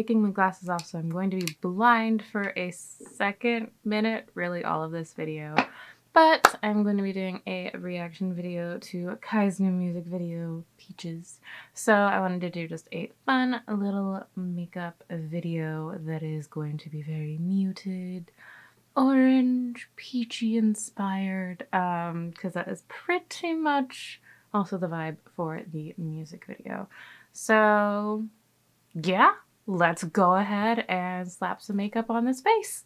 taking my glasses off, so I'm going to be blind for a second minute, really all of this video. But I'm going to be doing a reaction video to Kai's new music video, Peaches. So I wanted to do just a fun little makeup video that is going to be very muted, orange, peachy inspired, because that is pretty much also the vibe for the music video. So yeah, let's go ahead and slap some makeup on this face.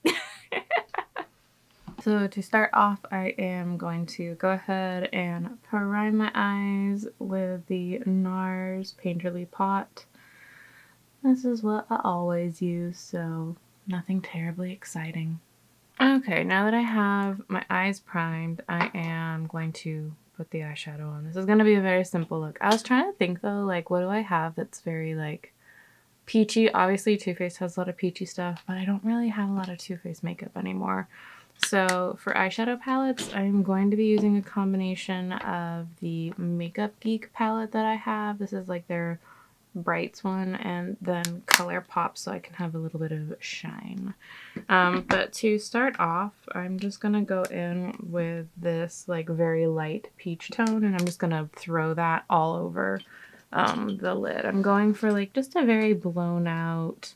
So to start off, I am going to go ahead and prime my eyes with the NARS Painterly Pot. This is what I always use, so nothing terribly exciting. Okay, now that I have my eyes primed, I am going to put the eyeshadow on. This is going to be a very simple look. I was trying to think though, like, what do I have that's very like peachy? Obviously Too Faced has a lot of peachy stuff, but I don't really have a lot of Too Faced makeup anymore. So for eyeshadow palettes, I'm going to be using a combination of the Makeup Geek palette that I have. This is like their Brights one, and then ColourPop, so I can have a little bit of shine. But to start off, I'm just gonna go in with this like very light peach tone, and I'm just gonna throw that all over the lid. I'm going for like just a very blown out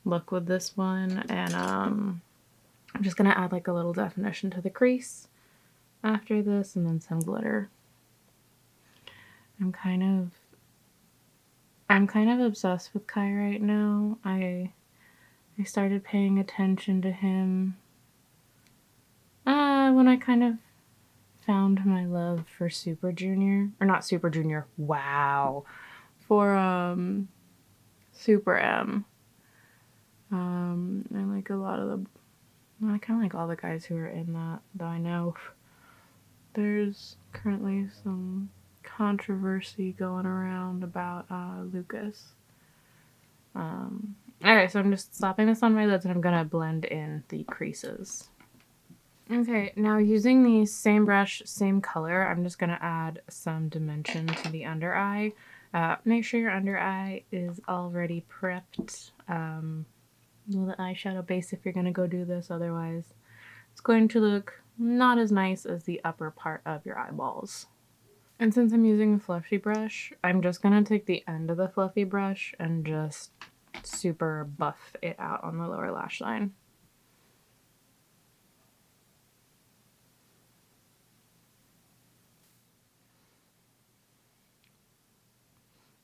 look with this one, and I'm just gonna add like a little definition to the crease after this, and then some glitter. I'm kind of obsessed with Kai right now. I started paying attention to him when I kind of found my love for Super Junior, or not Super Junior, wow, for Super M. I like a lot of the, I kind of like all the guys who are in that, though I know there's currently some controversy going around about Lucas. Okay, so I'm just slapping this on my lids and I'm gonna blend in the creases. Okay, now using the same brush, same color, I'm just gonna add some dimension to the under eye. Make sure your under eye is already prepped with the eyeshadow base if you're gonna go do this, otherwise it's going to look not as nice as the upper part of your eyeballs. And since I'm using a fluffy brush, I'm just gonna take the end of the fluffy brush and just super buff it out on the lower lash line.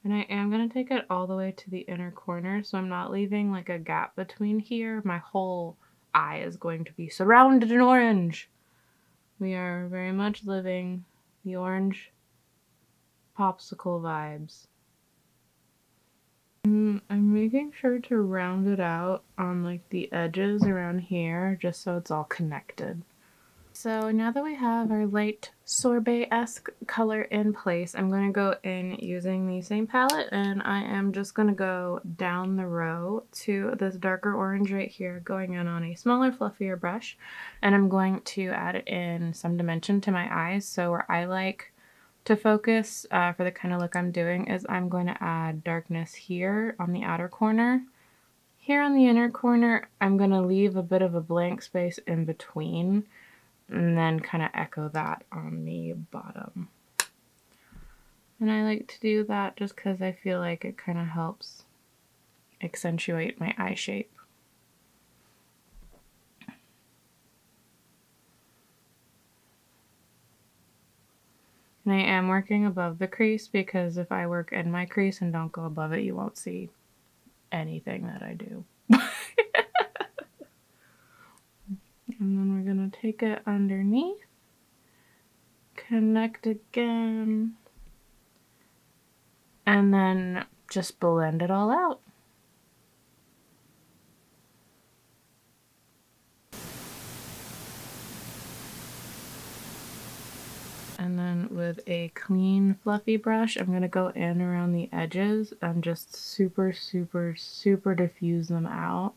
And I am gonna take it all the way to the inner corner, so I'm not leaving like a gap between here. My whole eye is going to be surrounded in orange. We are very much living the orange popsicle vibes. I'm making sure to round it out on like the edges around here, just so it's all connected. So now that we have our light sorbet-esque color in place, I'm going to go in using the same palette, and I am just going to go down the row to this darker orange right here, going in on a smaller, fluffier brush, and I'm going to add in some dimension to my eyes. So where I like to focus for the kind of look I'm doing is I'm going to add darkness here on the outer corner. Here on the inner corner, I'm going to leave a bit of a blank space in between, and then kind of echo that on the bottom. And I like to do that just because I feel like it kind of helps accentuate my eye shape. And I am working above the crease because if I work in my crease and don't go above it, you won't see anything that I do. And then we're going to take it underneath, connect again, and then just blend it all out. And then with a clean fluffy brush, I'm going to go in around the edges and just super diffuse them out,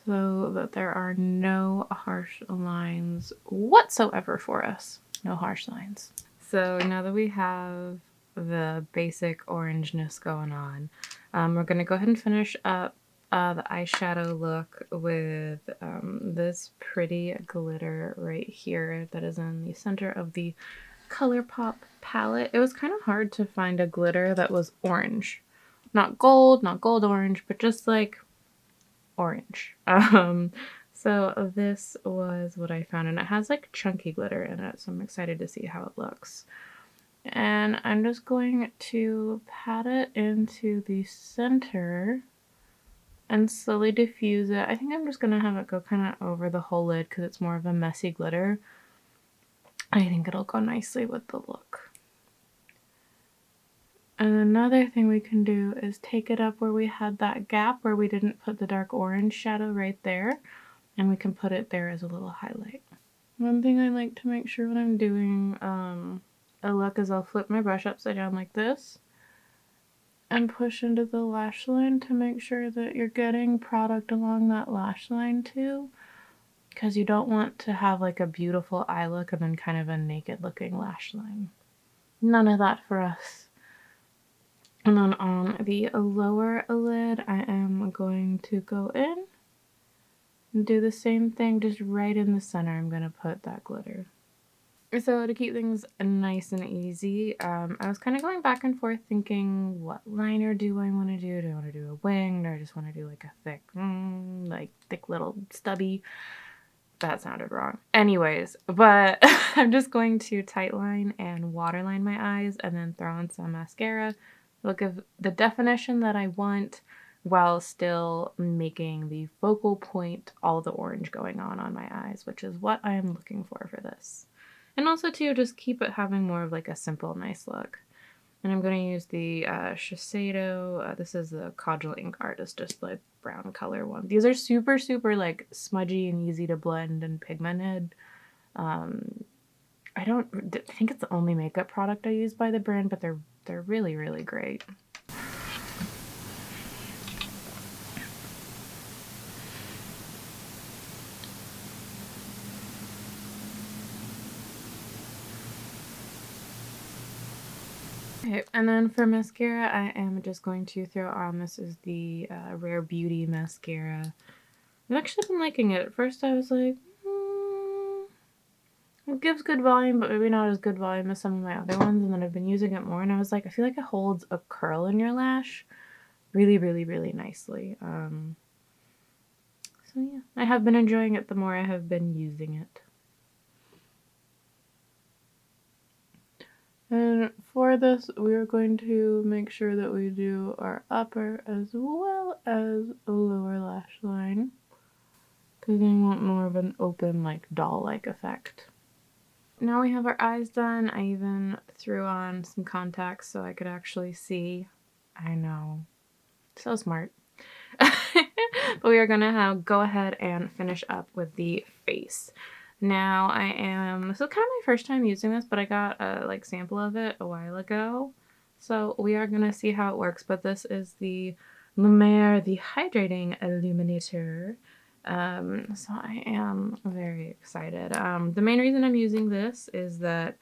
so that there are no harsh lines whatsoever for us. No harsh lines. So now that we have the basic orangeness going on. We're going to go ahead and finish up the eyeshadow look with this pretty glitter right here that is in the center of the ColourPop palette. It was kind of hard to find a glitter that was orange. Not gold orange, but just like orange. So this was what I found, and it has like chunky glitter in it, so I'm excited to see how it looks. And I'm just going to pat it into the center and slowly diffuse it. I think I'm just gonna have it go kind of over the whole lid because it's more of a messy glitter. I think it'll go nicely with the look. And another thing we can do is take it up where we had that gap where we didn't put the dark orange shadow right there, and we can put it there as a little highlight. One thing I like to make sure when I'm doing a look is I'll flip my brush upside down like this and push into the lash line to make sure that you're getting product along that lash line too, because you don't want to have like a beautiful eye look and then kind of a naked looking lash line. None of that for us. And then on the lower lid, I am going to go in and do the same thing, just right in the center. I'm going to put that glitter. So to keep things nice and easy, I was kind of going back and forth thinking, what liner do I want to do? Do I want to do a wing, or I just want to do like a thick little stubby? That sounded wrong. Anyways, but I'm just going to tightline and waterline my eyes and then throw on some mascara. It'll give the definition that I want while still making the focal point all the orange going on my eyes, which is what I am looking for this. And also too, just keep it having more of like a simple, nice look. And I'm going to use the Shiseido, this is the Codgel Ink Artist, just the brown color one. These are super, super like smudgy and easy to blend and pigmented. I think it's the only makeup product I use by the brand, but they're really, really great. Okay, and then for mascara, I am just going to throw on, this is the Rare Beauty mascara. I've actually been liking it. At first I was like, it gives good volume, but maybe not as good volume as some of my other ones, and then I've been using it more, and I was like, I feel like it holds a curl in your lash really, really, really nicely. So yeah, I have been enjoying it the more I have been using it. And for this, we are going to make sure that we do our upper as well as a lower lash line, because I want more of an open, like doll-like effect. Now we have our eyes done. I even threw on some contacts so I could actually see. I know, so smart. But we are gonna go ahead and finish up with the face. Now this is kind of my first time using this, but I got a like sample of it a while ago. So we are gonna see how it works, but this is the Lumiere, the Hydrating Illuminator. So I am very excited. The main reason I'm using this is that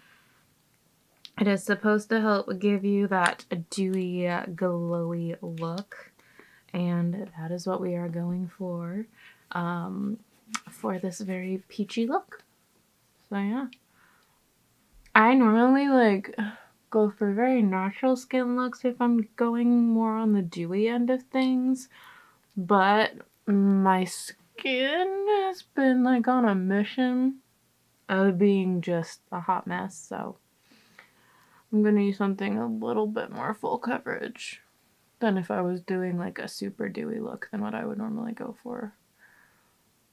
it is supposed to help give you that dewy, glowy look. And that is what we are going for this very peachy look. So yeah. I normally like go for very natural skin looks if I'm going more on the dewy end of things, but my skin has been like on a mission of being just a hot mess, so I'm gonna use something a little bit more full coverage than if I was doing like a super dewy look than what I would normally go for.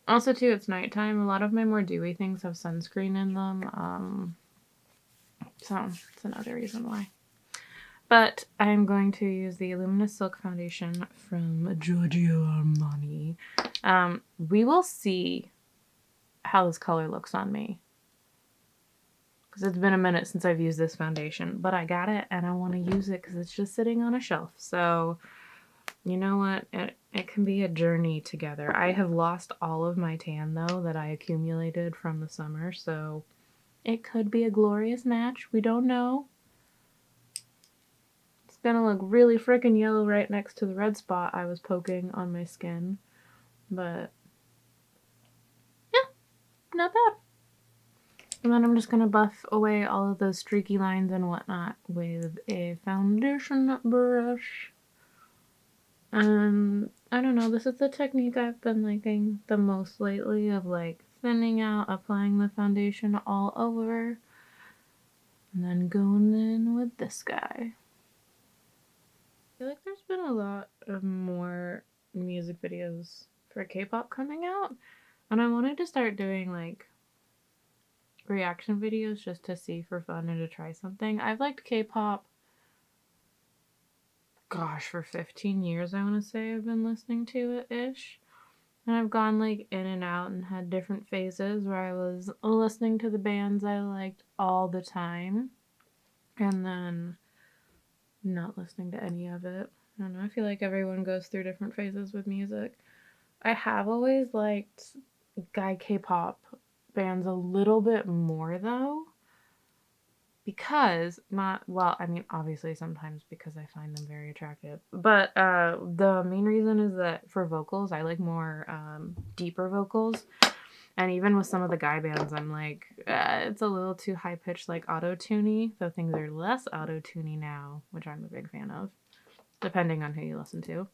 Also too, it's nighttime. A lot of my more dewy things have sunscreen in them, so it's another reason why. But I'm going to use the Luminous Silk Foundation from Giorgio Armani. We will see how this color looks on me, because it's been a minute since I've used this foundation, but I got it and I want to use it because it's just sitting on a shelf. So you know what? It can be a journey together. I have lost all of my tan though that I accumulated from the summer, so it could be a glorious match. We don't know. gonna look really freaking yellow right next to the red spot I was poking on my skin. But yeah, not bad. And then I'm just gonna buff away all of those streaky lines and whatnot with a foundation brush. I don't know, this is the technique I've been liking the most lately, of like thinning out, applying the foundation all over, and then going in with this guy. I feel like there's been a lot of more music videos for K-pop coming out, and I wanted to start doing like reaction videos just to see for fun and to try something. I've liked K-pop, gosh, for 15 years, I want to say I've been listening to it-ish. And I've gone like in and out and had different phases where I was listening to the bands I liked all the time and then not listening to any of it. I don't know, I feel like everyone goes through different phases with music. I have always liked guy K-pop bands a little bit more though, because obviously sometimes because I find them very attractive, but the main reason is that for vocals I like more deeper vocals, and even with some of the guy bands I'm like it's a little too high pitched, like auto-tuney, though things are less auto-tuney now, which I'm a big fan of depending on who you listen to.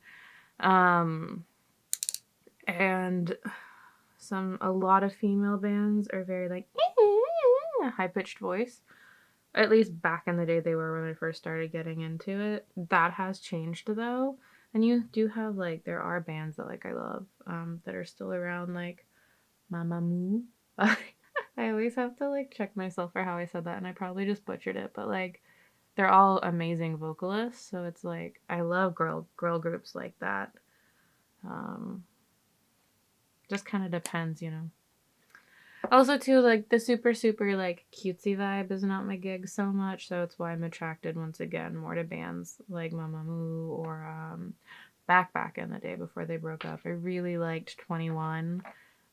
And a lot of female bands are very like high pitched voice. At least back in the day they were when I first started getting into it. That has changed though. And you do have like, there are bands that like I love that are still around, like Mamamoo. I always have to like check myself for how I said that, and I probably just butchered it, but like they're all amazing vocalists, so it's like I love girl groups like that. Just kind of depends, you know. Also, too, like, the super like cutesy vibe is not my gig so much, so it's why I'm attracted once again more to bands like Mamamoo or back in the day before they broke up. I really liked 21.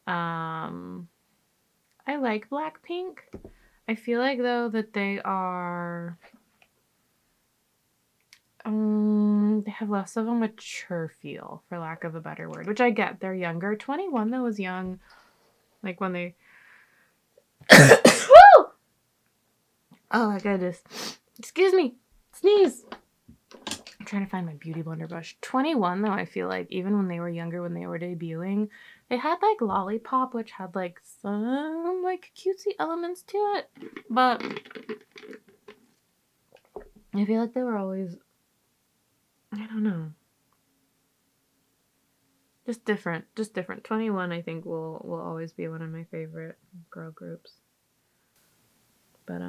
I like Blackpink. I feel like though that they are they have less of a mature feel, for lack of a better word, which I get. They're younger. 21 though was young, like when they oh my goodness. Excuse me. Sneeze. I'm trying to find my beauty blender brush. 21 though, I feel like even when they were younger, when they were debuting, they had like Lollipop, which had like some like cutesy elements to it. But I feel like they were always, I don't know, just different. 21 I think will always be one of my favorite girl groups. But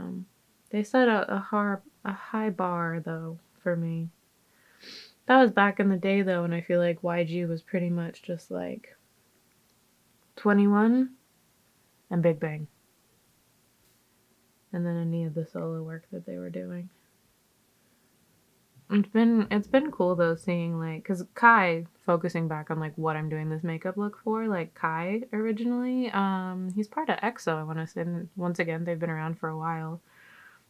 they set a high bar though for me. That was back in the day though, and I feel like YG was pretty much just like 21 and Big Bang. And then any of the solo work that they were doing. It's been cool though seeing like, cause Kai, focusing back on like what I'm doing this makeup look for, like Kai originally, he's part of EXO, I want to say, and once again they've been around for a while.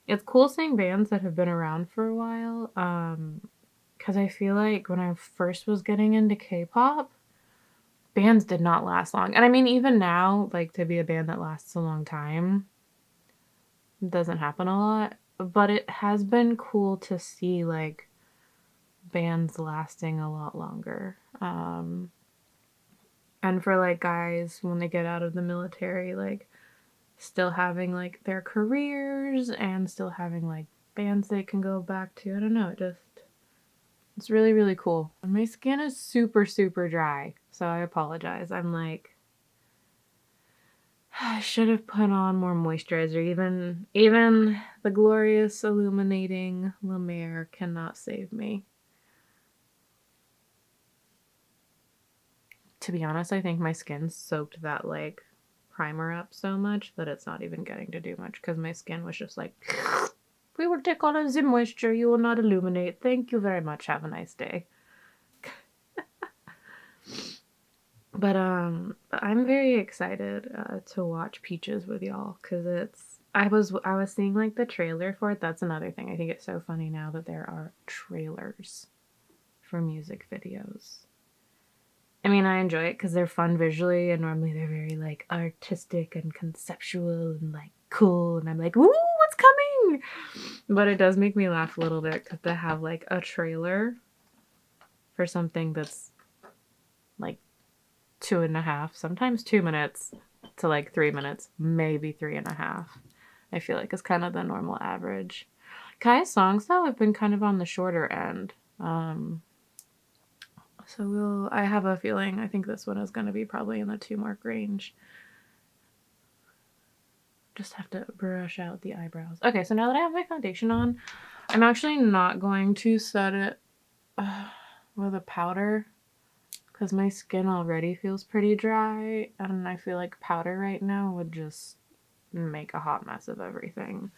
It's cool seeing bands that have been around for a while, because I feel like when I first was getting into K-pop, bands did not last long. And I mean, even now, like, to be a band that lasts a long time doesn't happen a lot. But it has been cool to see, like, bands lasting a lot longer. And for, like, guys, when they get out of the military, like, still having, like, their careers and still having, like, bands they can go back to. I don't know, it's really, really cool. My skin is super dry, so I apologize. I'm like, I should have put on more moisturizer. Even the glorious illuminating La Mer cannot save me. To be honest, I think my skin soaked that like primer up so much that it's not even getting to do much, because my skin was just like, we will take on the moisture, you will not illuminate. Thank you very much. Have a nice day. But I'm very excited to watch Peaches with y'all, because I was seeing like the trailer for it. That's another thing. I think it's so funny now that there are trailers for music videos. I mean, I enjoy it because they're fun visually, and normally they're very like artistic and conceptual and like cool, and I'm like, woo, what's coming? But it does make me laugh a little bit because they have like a trailer for something that's like 2.5, sometimes 2 minutes to like 3 minutes, maybe 3.5. I feel like is kind of the normal average. Kai's songs though have been kind of on the shorter end. So I have a feeling, I think this one is going to be probably in the 2 mark range. Just have to brush out the eyebrows. Okay, so now that I have my foundation on, I'm actually not going to set it with a powder because my skin already feels pretty dry, and I feel like powder right now would just make a hot mess of everything.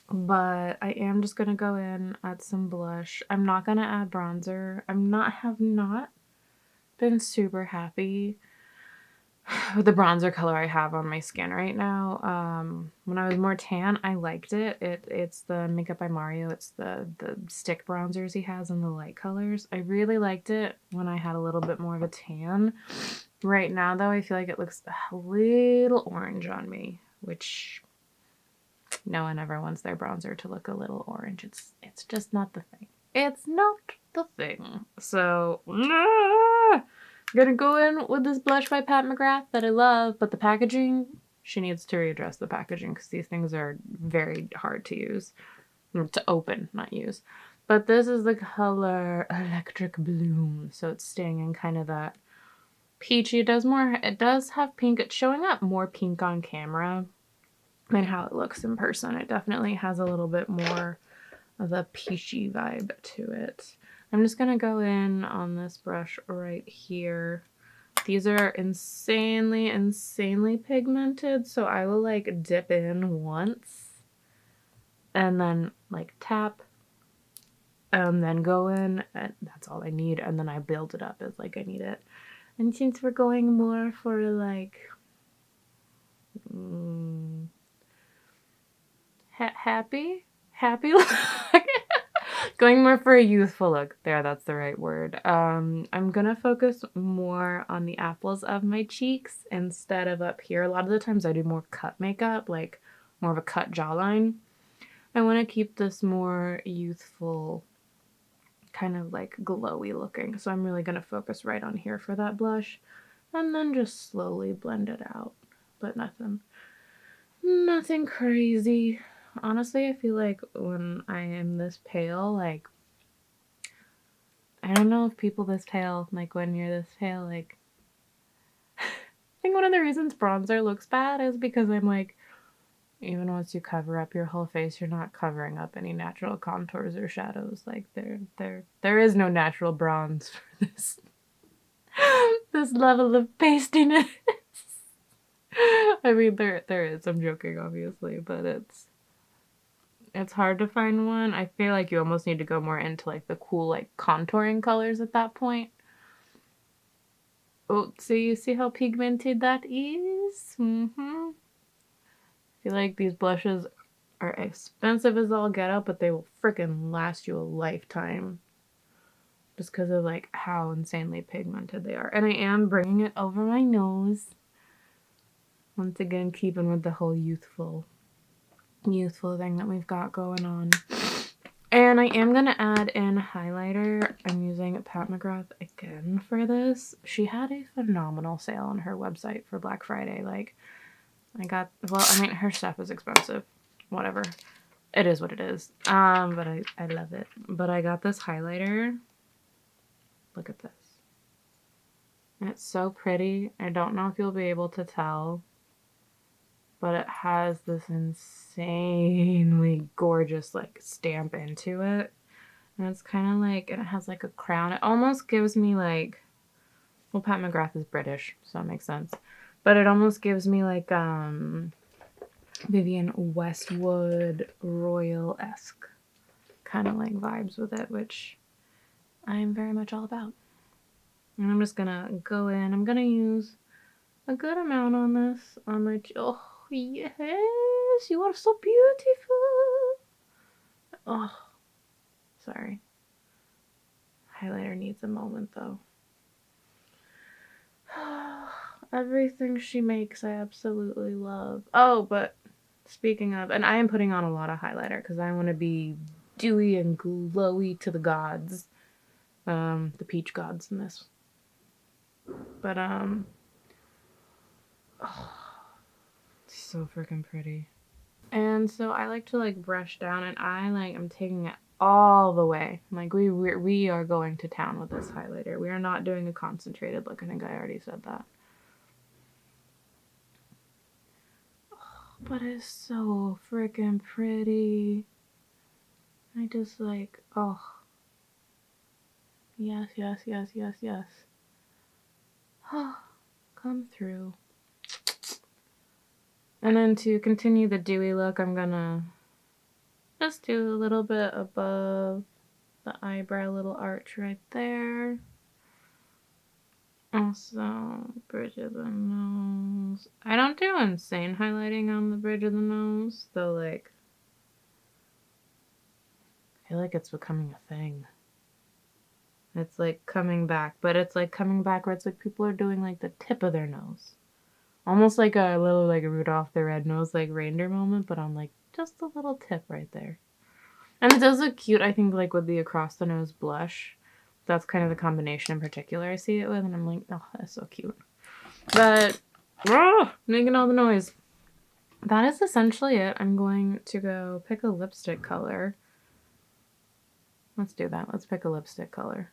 But I am just gonna go in, add some blush. I'm not gonna add bronzer. Have not been super happy with the bronzer color I have on my skin right now. When I was more tan, I liked it. It's the Makeup by Mario. It's the stick bronzers he has in the light colors. I really liked it when I had a little bit more of a tan. Right now, though, I feel like it looks a little orange on me, which no one ever wants their bronzer to look a little orange. It's just not the thing. It's not the thing. So, I'm gonna go in with this blush by Pat McGrath that I love, but the packaging, she needs to readdress the packaging because these things are very hard to use. To open, not use. But this is the color Electric Bloom, so it's staying in kind of that peachy. It does have pink. It's showing up more pink on camera than how it looks in person. It definitely has a little bit more of a peachy vibe to it. I'm just gonna go in on this brush right here. These are insanely pigmented, so I will like dip in once and then like tap and then go in, and that's all I need, and then I build it up as like I need it. And since we're going more for like happy look. Going more for a youthful look. There, that's the right word. I'm gonna focus more on the apples of my cheeks instead of up here. A lot of the times I do more cut makeup, like more of a cut jawline. I want to keep this more youthful, kind of like glowy looking. So I'm really gonna focus right on here for that blush, and then just slowly blend it out. But nothing crazy. Honestly, I feel like when I am this pale, like, I don't know if people this pale, like when you're this pale, like, I think one of the reasons bronzer looks bad is because I'm like, even once you cover up your whole face, you're not covering up any natural contours or shadows. Like there is no natural bronze for this this level of pastiness. I mean, there is. I'm joking, obviously, but it's hard to find one. I feel like you almost need to go more into like the cool like contouring colors at that point. Oh, so you see how pigmented that is? I feel like these blushes are expensive as all get out, but they will freaking last you a lifetime. Just because of like how insanely pigmented they are. And I am bringing it over my nose. Once again, keeping with the whole youthful thing that we've got going on. And I am going to add in highlighter. I'm using Pat McGrath again for this. She had a phenomenal sale on her website for Black Friday. Like, her stuff is expensive. Whatever. It is what it is. But I love it. But I got this highlighter. Look at this. And it's so pretty. I don't know if you'll be able to tell, but it has this insanely gorgeous like stamp into it. And it's kind of like, and it has like a crown. It almost gives me like, well, Pat McGrath is British, so that makes sense. But it almost gives me like Vivienne Westwood royal-esque kind of like vibes with it, which I'm very much all about. And I'm just gonna go in. I'm gonna use a good amount on this on my yes, you are so beautiful. Oh, sorry. Highlighter needs a moment though. Everything she makes I absolutely love. Oh, but speaking of, and I am putting on a lot of highlighter because I want to be dewy and glowy to the gods. The peach gods in this. But, oh, it's so freaking pretty. And so I like to like brush down, and I'm taking it all the way. Like we are going to town with this highlighter. We are not doing a concentrated look. I think I already said that. But it's so freaking pretty. I just like, oh. Yes, yes, yes, yes, yes. Oh, come through. And then to continue the dewy look, I'm gonna just do a little bit above the eyebrow, little arch right there. Also, bridge of the nose. I don't do insane highlighting on the bridge of the nose, though, like, I feel like it's becoming a thing. It's like coming back, but it's like coming back where it's like people are doing like the tip of their nose. Almost like a little like Rudolph the Red-Nosed like reindeer moment, but on like just a little tip right there. And it does look cute, I think, like with the across the nose blush. That's kind of the combination in particular I see it with, and I'm like, oh, that's so cute. But, making all the noise. That is essentially it. I'm going to go pick a lipstick color. Let's do that. Let's pick a lipstick color.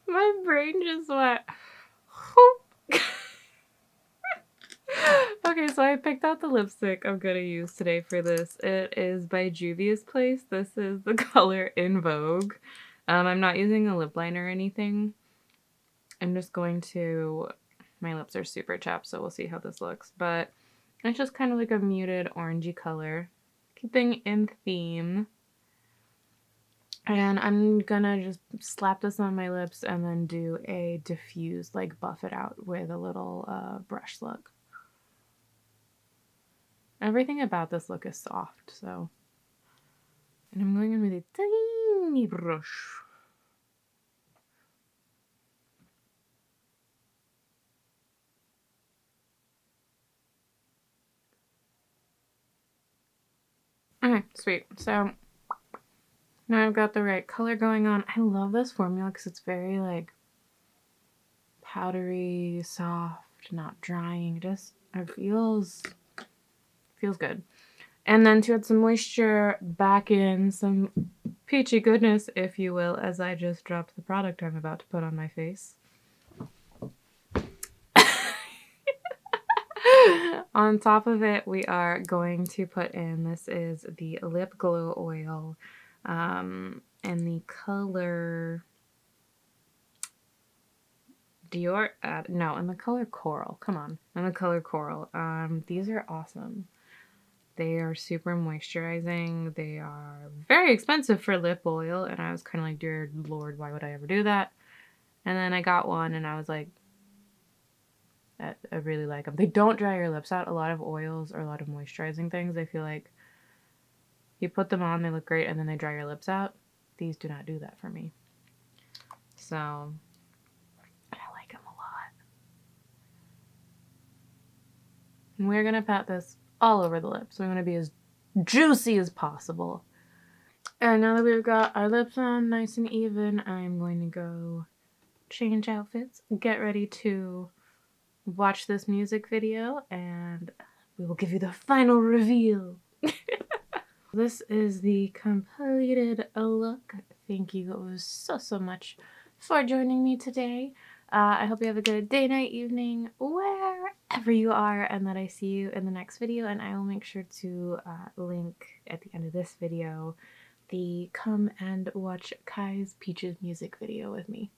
My brain just went. Okay, so I picked out the lipstick I'm gonna use today for this. It is by Juvia's Place. This is the color In Vogue. I'm not using a lip liner or anything. I'm just going to... My lips are super chapped, so we'll see how this looks. But it's just kind of like a muted orangey color. Keeping in theme. And I'm gonna just slap this on my lips and then do a diffuse, like buff it out with a little brush look. Everything about this look is soft, so. And I'm going in with a tiny brush. Okay, sweet. So now I've got the right color going on. I love this formula because it's very like powdery, soft, not drying. Just it feels good. And then to add some moisture back in, some peachy goodness, if you will, as I just dropped the product I'm about to put on my face. On top of it, we are going to put in, this is the Lip Glow Oil in the color Dior, no, in the color Coral. Come on, in the color Coral. These are awesome. They are super moisturizing. They are very expensive for lip oil, and I was kind of like, dear Lord, why would I ever do that? And then I got one, and I was like, I really like them. They don't dry your lips out. A lot of oils or a lot of moisturizing things, I feel like you put them on, they look great, and then they dry your lips out. These do not do that for me. So, I like them a lot. And we're going to pat this all over the lips. So we want to be as juicy as possible. And now that we've got our lips on nice and even, I'm going to go change outfits, get ready to watch this music video, and we will give you the final reveal. This is the completed look. Thank you so much for joining me today. I hope you have a good day, night, evening, wherever you are, and that I see you in the next video. And I will make sure to link at the end of this video the come and watch Kai's Peaches music video with me.